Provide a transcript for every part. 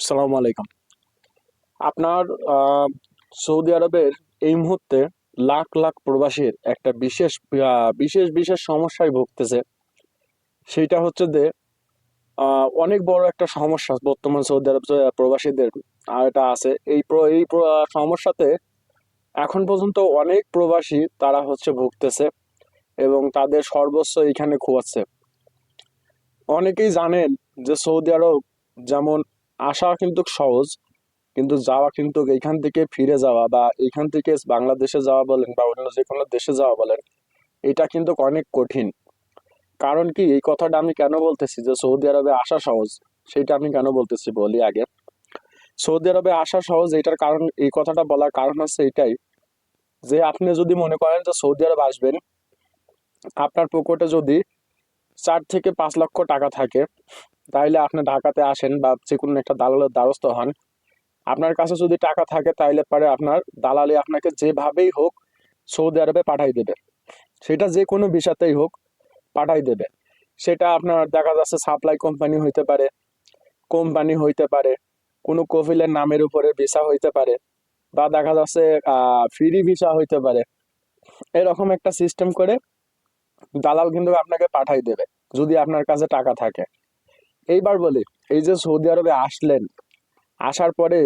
সালাম আলাইকুম। আপনার আহ, সৌদি আরবের এই মুহূর্তে লাখ লাখ প্রবাসীর একটা বিশেষ সমস্যায় ভুগতেছে। সেটা হচ্ছে যে অনেক বড় একটা সমস্যা বর্তমান সৌদি আরব প্রবাসীদের আর এটা আছে সমস্যাতে এখন পর্যন্ত অনেক প্রবাসী তারা হচ্ছে ভুগতেছে এবং তাদের সর্বস্ব এখানে খোয়াচ্ছে। অনেকেই জানেন যে সৌদি আরব যেমন আসা কিন্তু সহজ, কিন্তু যাওয়া কিন্তু এইখান থেকে ফিরে যাওয়া বা এইখান থেকে বাংলাদেশে যাওয়া বলেন বা অন্য যে কোনো দেশে যাওয়া বলেন, এটা কিন্তু অনেক কঠিন। কারণ কি, এই কথাটা আমি কেন বলতেছি যে সৌদি আরবে আসা সহজ, সেটা আমি কেন বলতেছি বলি আগে। সৌদি আরবে আসা সহজ এটার কারণ, এই কথাটা বলার কারণ হচ্ছে এটাই যে আপনি যদি মনে করেন যে সৌদি আরব আসবেন, আপনার পকেটে যদি 4 থেকে 5 লক্ষ টাকা থাকে, তাইলে আপনি ঢাকাতে আসেন বা যে কোনো একটা দালালের দ্বারস্থ হন। আপনার কাছে যদি টাকা থাকে তাইলে পরে আপনার দালালি আপনাকে যেভাবেই হোক সৌদি আরবে পাঠাই দেবে। সেটা যে কোনো ভিসাতেই হোক পাঠাই দেবে। সেটা আপনার দেখা যাচ্ছে সাপ্লাই কোম্পানি হইতে পারে, কোনো কফিলের নামের উপরে ভিসা হইতে পারে, বা দেখা যাচ্ছে ফ্রি ভিসা হইতে পারে। এরকম একটা সিস্টেম করে দালাল কিন্তু আপনাকে পাঠাই দেবে যদি আপনার কাছে টাকা থাকে। এইবার বলি, এই যে সৌদি আরবে আসলেন, আসার পরে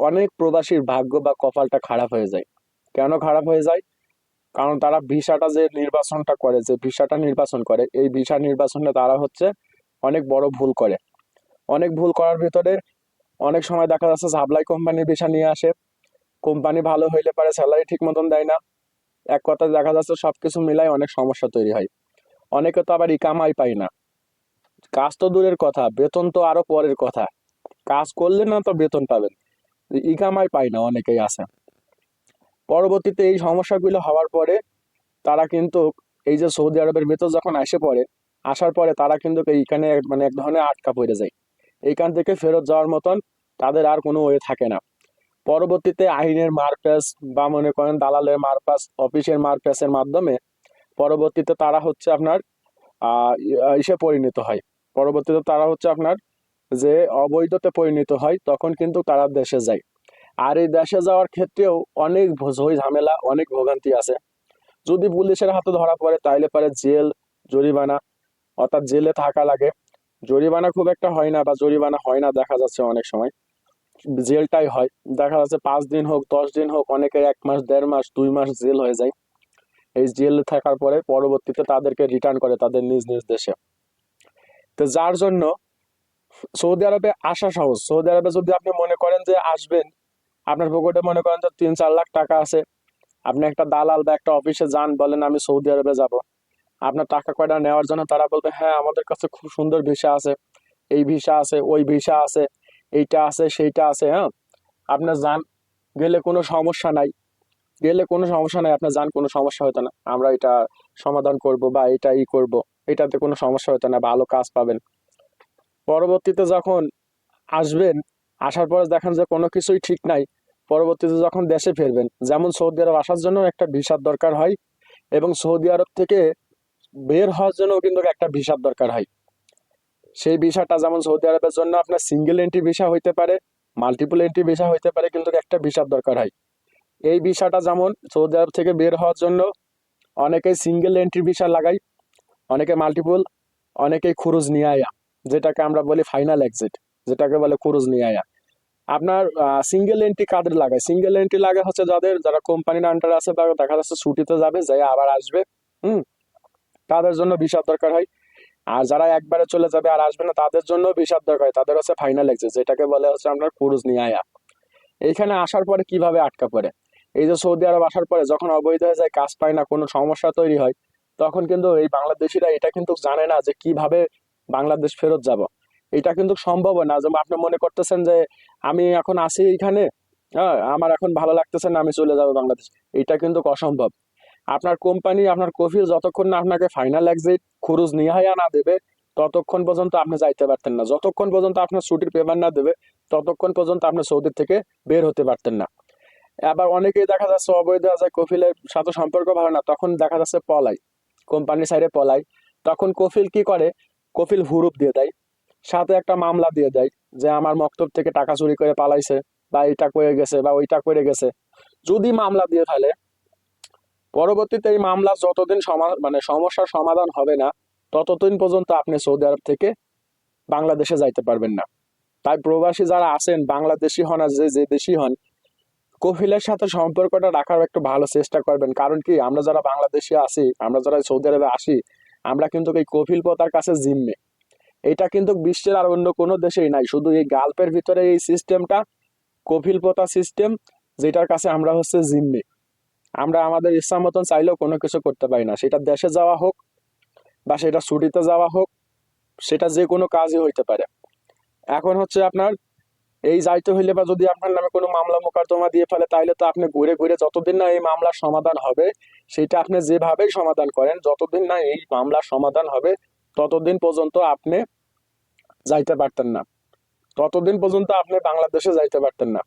অনেক প্রবাসীর ভাগ্য বা কপালটা খারাপ হয়ে যায়। কেন খারাপ হয়ে যায়? কারণ তারা যে ভিসাটা নির্বাচন করে, এই ভিসা নির্বাচনে তারা হচ্ছে অনেক বড় ভুল করে। অনেক ভুল করার ভিতরে অনেক সময় দেখা যাচ্ছে সাপ্লাই কোম্পানির ভিসা নিয়ে আসে। কোম্পানি ভালো হইলে পারে স্যালারি ঠিক মতন দেয় না। এক কথা দেখা যাচ্ছে সবকিছু মিলাই অনেক সমস্যা তৈরি হয়। অনেকে তো আবার ইকামাই পায় না। কাজ তো দূরের কথা, বেতন তো আরো পরের কথা। কাজ করলে না তো বেতন পাবেন, ইকামাই পায় না অনেকেই আছে। পরবর্তীতে এই সমস্যাগুলো হওয়ার পরে তারা কিন্তু এই যে সৌদি আরবের ভেতর যখন আসে পড়ে, আসার পরে তারা কিন্তু এইখানে মানে এক ধরনের আটকা পড়ে যায়। এইখান থেকে ফেরত যাওয়ার মতন তাদের আর কোনো ওয়ে থাকে না। পরবর্তীতে আইনের মারপ্যাচ বা মনে করেন দালালের মারপ্যাচ, অফিসের মারপ্যাচের মাধ্যমে পরবর্তীতে তারা হচ্ছে আপনার ইসে পরিণত হয়। পরবর্তীতে তারা হচ্ছে আপনার যে অবৈধতে পরিণত হয়, তখন কিন্তু তারা দেশে যায়। আর এই দেশে যাওয়ার ক্ষেত্রেও অনেক ঝামেলা, অনেক ভোগান্তি আছে। যদি পুলিশের হাতে ধরা পড়ে তাইলে পারে জেল, জরিমানা, অর্থাৎ জেলে থাকা লাগে। জরিমানা খুব একটা হয় না বা জরিমানা হয় না দেখা যাচ্ছে অনেক সময়, জেলটাই হয়। দেখা যাচ্ছে 5 দিন হোক 10 দিন হোক, অনেকে 1 মাস 1.5 মাস 2 মাস জেল হয়ে যায়। এই জেল থাকার পরে পরবর্তীতে তাদেরকে রিটার্ন করে তাদের নিজ নিজ দেশে। তো যার জন্য সৌদি আরবে আসা সহজ। সৌদি আরবে যদি আপনি মনে করেন যে আসবেন, আপনার পকেটে মনে করেন যে 3-4 লাখ টাকা আছে, আপনি একটা দালাল বা একটা অফিসে যান, বলেন আমি সৌদি আরবে যাব। আপনার টাকা কয়টা নেওয়ার জন্য তারা বলবে হ্যাঁ আমাদের কাছে খুব সুন্দর ভিসা আছে, এই ভিসা আছে, ওই ভিসা আছে, এইটা আছে, সেইটা আছে। হ্যাঁ, আপনার যান, গেলে কোনো সমস্যা নাই, আপনার যান, কোনো সমস্যা হতো না, আমরা এটা সমাধান করব বা এটা করব, এটাতে কোনো সমস্যা হতো না, ভালো কাজ পাবেন। পরবর্তীতে যখন আসবেন, আসার পরে দেখেন যে কোনো কিছুই ঠিক নাই, পরবর্তীতে যখন দেশে ফিরবেন, যেমন সৌদি আরব আসার জন্য একটা ভিসার দরকার হয়, এবং সৌদি আরব থেকে বের হওয়ার জন্য কিন্তু একটা ভিসার দরকার হয়। সেই ভিসাটা যেমন সৌদি আরবের জন্য আপনার সিঙ্গেল এন্ট্রি ভিসা হইতে পারে, মাল্টিপল এন্ট্রি ভিসা হইতে পারে, কিন্তু একটা ভিসার দরকার হয়। এই ভিসাটা যেমন সৌদি আরব থেকে বের হওয়ার জন্য অনেকে সিঙ্গেল এন্ট্রি ভিসা লাগায়, অনেকে মাল্টিপল, অনেকেই খুরুজ নিয়ে আয়া, যেটাকে আমরা বলি ফাইনাল এক্সিট, যেটাকে বলে খুরুজ নিয়ে আয়া। আপনার সিঙ্গেল এন্ট্রি কাদের লাগায়? সিঙ্গেল এন্ট্রি লাগে হচ্ছে যারা কোম্পানির আন্ডারে আছে বা দেখা যাচ্ছে ছুটিতে যাবে, যাই আবার আসবে, হুম, তাদের জন্য ভিসার দরকার হয়। আর যারা একবারে চলে যাবে আর আসবে না, তাদের জন্য ভিসার দরকার হয়, তাদের হচ্ছে ফাইনাল এক্সিট, যেটাকে বলে হচ্ছে আপনার ক্রুজ নিয়ে আয়া। এইখানে আসার পরে কিভাবে আটকা পড়ে? এই যে সৌদি আরব আসার পরে যখন অবৈধ হয়ে যায়, কাজ পায় না, কোনো সমস্যা তৈরি হয়, তখন কিন্তু এই বাংলাদেশিরা এটা কিন্তু জানে না যে কিভাবে বাংলাদেশ ফেরত যাব। এটা কিন্তু সম্ভব না। যেমন আপনি মনে করতেছেন যে আমি এখন আছি এইখানে, হ্যাঁ আমার এখন ভালো লাগতেছে না, আমি চলে যাবো বাংলাদেশ। এটা কিন্তু অসম্ভব। আপনার কোম্পানি, আপনার কফিল যতক্ষণ না আপনাকে ফাইনাল এক্সিট খুরুজ নিহাইয়া না দেবে, ততক্ষণ পর্যন্ত আপনি যাইতে পারতেন না। যতক্ষণ পর্যন্ত আপনার ছুটির পেমেন্ট না দেবে, ততক্ষণ পর্যন্ত আপনি সৌদি থেকে বের হতে পারতেন না। আবার অনেকেই দেখা যাচ্ছে অবৈধ আছে, কফিলের সাথে সম্পর্ক ভালো না, তখন দেখা যাচ্ছে পলাই, কোম্পানির সাইডে পলাই। তখন কফিল কি করে? কফিল হুরুপ দিয়ে দেয়। সাথে একটা মামলা দিয়ে দেয় যে আমার মক্তব থেকে টাকা চুরি করে পালাইছে, বা এটা করে গেছে বা ওইটা করে গেছে। যদি মামলা দিয়ে ফেলে, পরবর্তীতে এই মামলা যতদিন মানে সমস্যার সমাধান হবে না, ততদিন পর্যন্ত আপনি সৌদি আরব থেকে বাংলাদেশে যাইতে পারবেন না। তাই প্রবাসী যারা আছেন, বাংলাদেশি হন আর যে যে দেশি হন, কফিলের সাথে সম্পর্কটা রাখার একটু ভালো চেষ্টা করবেন। কারণ কি, আমরা যারা বাংলাদেশি আছি, আমরা যারা সৌদি আরবে আসি, আমরা কিন্তু এই কফিল প্রথার কাছে জিম্মে। এটা কিন্তু বিশ্বের আর অন্য কোনো দেশেই নাই, শুধু এই গালফের ভিতরে এই সিস্টেমটা কফিল প্রথা সিস্টেম, যেটার কাছে আমরা জিম্মি। আমরা আমাদের ইচ্ছা মতন চাইলেও কোনো কিছু করতে পারি না, সেটা দেশে যাওয়া হোক বা সেটা ছুটিতে যাওয়া হোক, সেটা যে কোনো কাজই হইতে পারে। এখন আপনার এই যাইতে হইলে বা যদি আপনার নামে কোনো মামলা মোকদ্দমা দিয়ে ফেলে, তাইলে তো আপনি ঘুরে ঘুরে যতদিন না এই মামলার সমাধান হবে, সেটা আপনি যেভাবেই সমাধান করেন, যতদিন না এই মামলার সমাধান হবে ততদিন পর্যন্ত আপনি যাইতে পারতেন না, ততদিন পর্যন্ত আপনি বাংলাদেশে যাইতে পারতেন না।